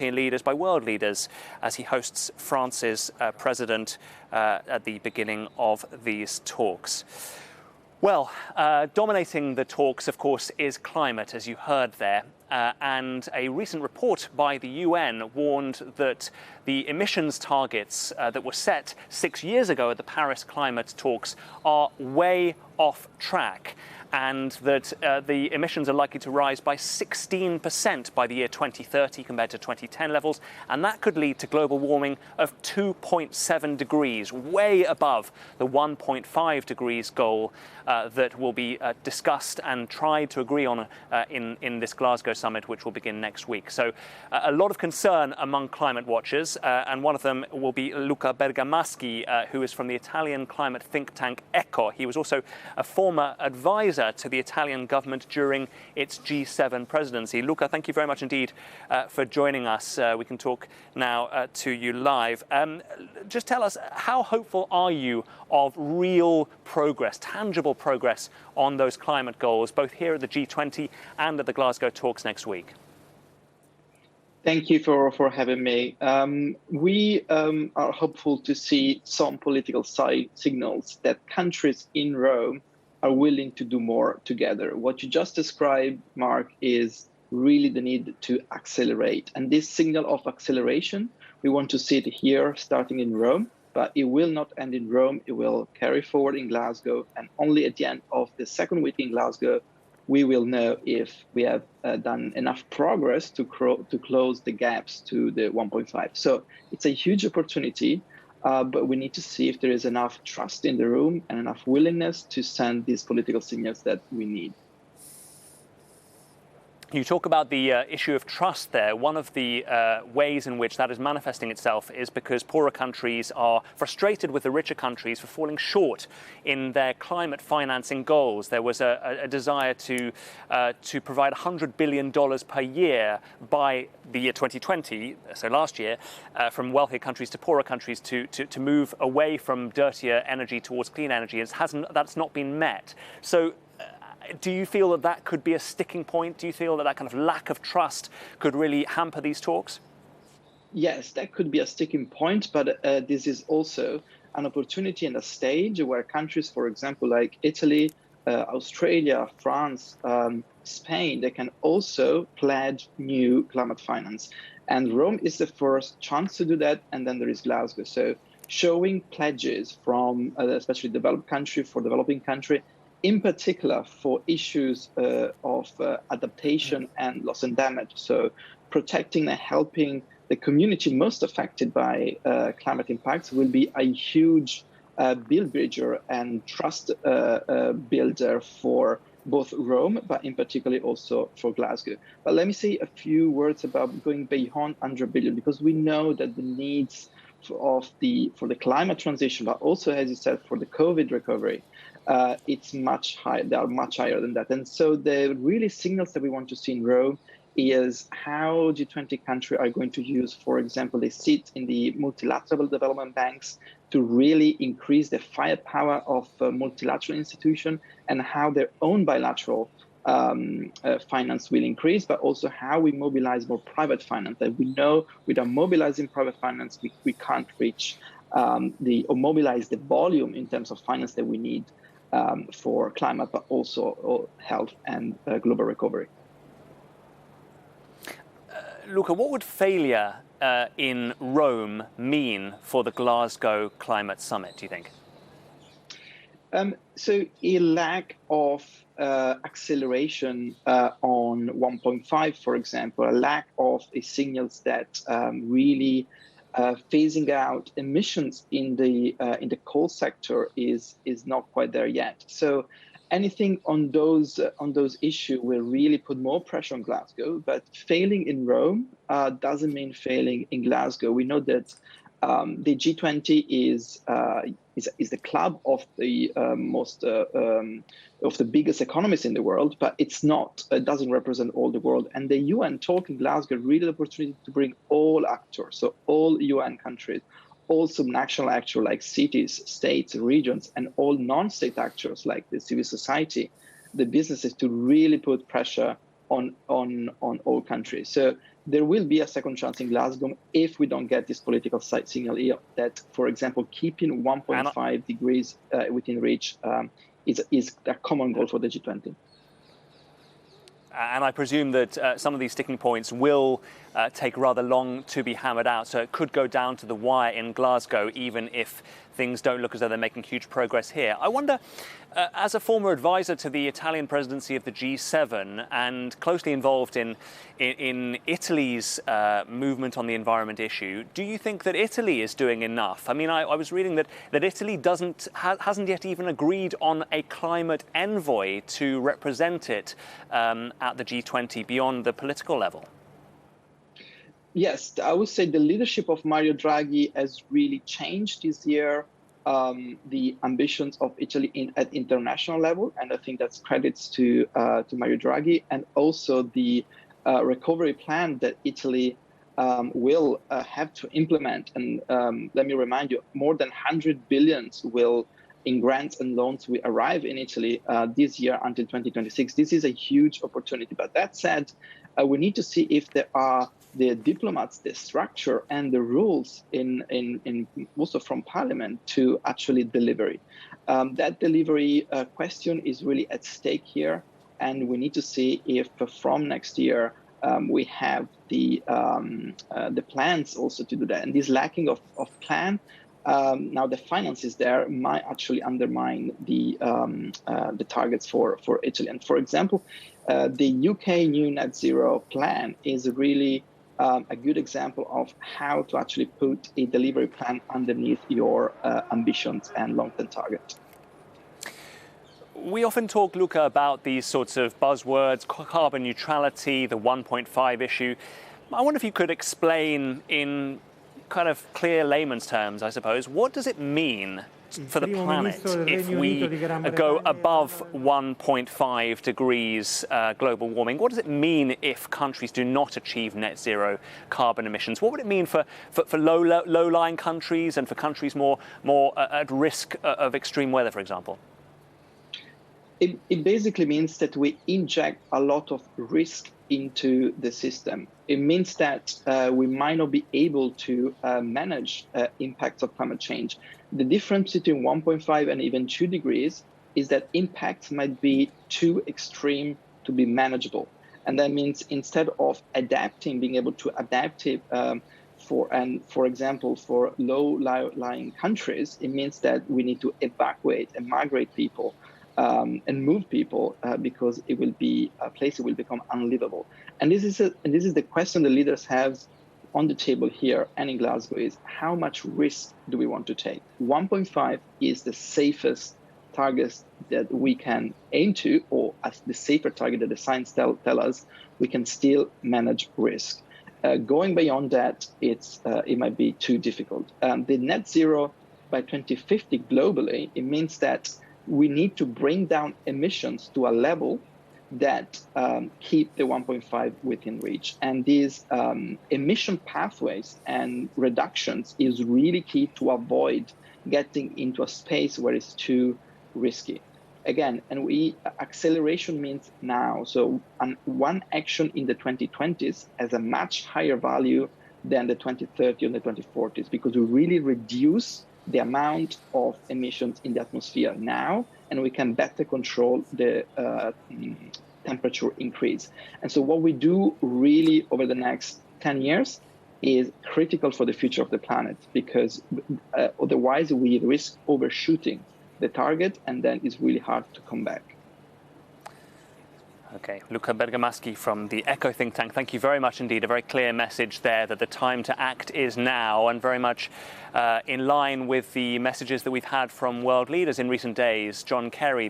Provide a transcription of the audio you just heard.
leaders, by world leaders, as he hosts France's president at the beginning of these talks. Well, dominating the talks, of course, is climate, as you heard there. And a recent report by the UN warned that the emissions targets that were set 6 years ago at the Paris climate talks are way off track, and that the emissions are likely to rise by 16% by the year 2030 compared to 2010 levels, and that could lead to global warming of 2.7 degrees, way above the 1.5 degrees goal that will be discussed and tried to agree on in this Glasgow summit, which will begin next week. So a lot of concern among climate watchers, and one of them will be Luca Bergamaschi, who is from the Italian climate think tank ECCO. He was also a former advisor to the Italian government during its G7 presidency. Luca, thank you very much indeed for joining us. We can talk now to you live. Just tell us, how hopeful are you of real progress, tangible progress on those climate goals, both here at the G20 and at the Glasgow talks next week? Thank you for having me. We are hopeful to see some political signals that countries in Rome are willing to do more together. What you just described, Mark, is really the need to accelerate. And this signal of acceleration, we want to see it here, starting in Rome, but it will not end in Rome. It will carry forward in Glasgow. And only at the end of the second week in Glasgow, we will know if we have done enough progress to close the gaps to the 1.5. So it's a huge opportunity, but we need to see if there is enough trust in the room and enough willingness to send these political signals that we need. You talk about the issue of trust there. One of the ways in which that is manifesting itself is because poorer countries are frustrated with the richer countries for falling short in their climate financing goals. There was a desire to provide $100 billion per year by the year 2020, so last year, from wealthier countries to poorer countries to move away from dirtier energy towards clean energy. That's not been met. So do you feel that that could be a sticking point? Do you feel that that kind of lack of trust could really hamper these talks? Yes, that could be a sticking point, but this is also an opportunity and a stage where countries, for example, like Italy, Australia, France, Spain, they can also pledge new climate finance. And Rome is the first chance to do that, and then there is Glasgow. So showing pledges from especially developed country for developing country, in particular for issues of adaptation and loss and damage. So protecting and helping the community most affected by climate impacts will be a huge build bridger and trust builder for both Rome, but in particular also for Glasgow. But let me say a few words about going beyond 100 billion, because we know that the needs for the climate transition, but also, as you said, for the COVID recovery, it's much higher. They are much higher than that. And so the really signals that we want to see in Rome is how G20 countries are going to use, for example, a seat in the multilateral development banks to really increase the firepower of multilateral institutions, and how their own bilateral finance will increase, but also how we mobilize more private finance. That we know without mobilizing private finance, we can't reach or mobilize the volume in terms of finance that we need for climate, but also health and global recovery. Luca, what would failure in Rome mean for the Glasgow Climate Summit, do you think? So a lack of acceleration on 1.5, for example, a lack of signals that really phasing out emissions in the coal sector is not quite there yet. So anything on those issues will really put more pressure on Glasgow. But failing in Rome doesn't mean failing in Glasgow. We know that the G20 is the club of the most of the biggest economies in the world, but it doesn't represent all the world. And the UN talk in Glasgow really the opportunity to bring all actors, so all UN countries, all subnational actors like cities, states, regions, and all non-state actors like the civil society, the businesses, to really put pressure on all countries. So there will be a second chance in Glasgow if we don't get this political signal here that, for example, keeping 1.5 degrees within reach is a common goal for the G20. And I presume that some of these sticking points will take rather long to be hammered out. So it could go down to the wire in Glasgow, even if things don't look as though they're making huge progress here. I wonder, as a former advisor to the Italian presidency of the G7 and closely involved in Italy's movement on the environment issue, do you think that Italy is doing enough? I mean, I was reading that Italy hasn't yet even agreed on a climate envoy to represent it at the G20 beyond the political level. Yes, I would say the leadership of Mario Draghi has really changed this year the ambitions of Italy at international level, and I think that's credits to Mario Draghi, and also the recovery plan that Italy will have to implement. And let me remind you, more than 100 billion in grants and loans will arrive in Italy this year until 2026. This is a huge opportunity. But that said, we need to see if there are the diplomats, the structure and the rules in also from Parliament to actually deliver. That delivery question is really at stake here, and we need to see if from next year we have the plans also to do that. And this lacking of plan, now the finances there might actually undermine the targets for Italy. And for example, the UK new net zero plan is really a good example of how to actually put a delivery plan underneath your ambitions and long-term targets. We often talk, Luca, about these sorts of buzzwords, carbon neutrality, the 1.5 issue. I wonder if you could explain in kind of clear layman's terms, I suppose, what does it mean for the planet if we go above 1.5 degrees global warming? What does it mean if countries do not achieve net zero carbon emissions? What would it mean for low-lying countries and for countries more at risk of extreme weather, for example? It basically means that we inject a lot of risk into the system. It means that we might not be able to manage impacts of climate change. The difference between 1.5 and even 2 degrees is that impacts might be too extreme to be manageable. And that means instead of adapting, being able to adapt it for example, for low-lying countries, it means that we need to evacuate and migrate people and move people because it will be a place that will become unlivable. And this is the question the leaders have on the table here and in Glasgow is how much risk do we want to take? 1.5 is the safest target that we can aim to, or as the safer target that the science tell us we can still manage risk. Going beyond that, it might be too difficult. The net zero by 2050 globally, it means that we need to bring down emissions to a level that keep the 1.5 within reach. And these emission pathways and reductions is really key to avoid getting into a space where it's too risky. Again, and acceleration means now. So one action in the 2020s has a much higher value than the 2030 and the 2040s, because we really reduce the amount of emissions in the atmosphere now, and we can better control the temperature increase. And so what we do really over the next 10 years is critical for the future of the planet, because otherwise we risk overshooting the target, and then it's really hard to come back. Okay, Luca Bergamaschi from the ECCO think tank, thank you very much indeed. A very clear message there that the time to act is now, and very much in line with the messages that we've had from world leaders in recent days. John Kerry,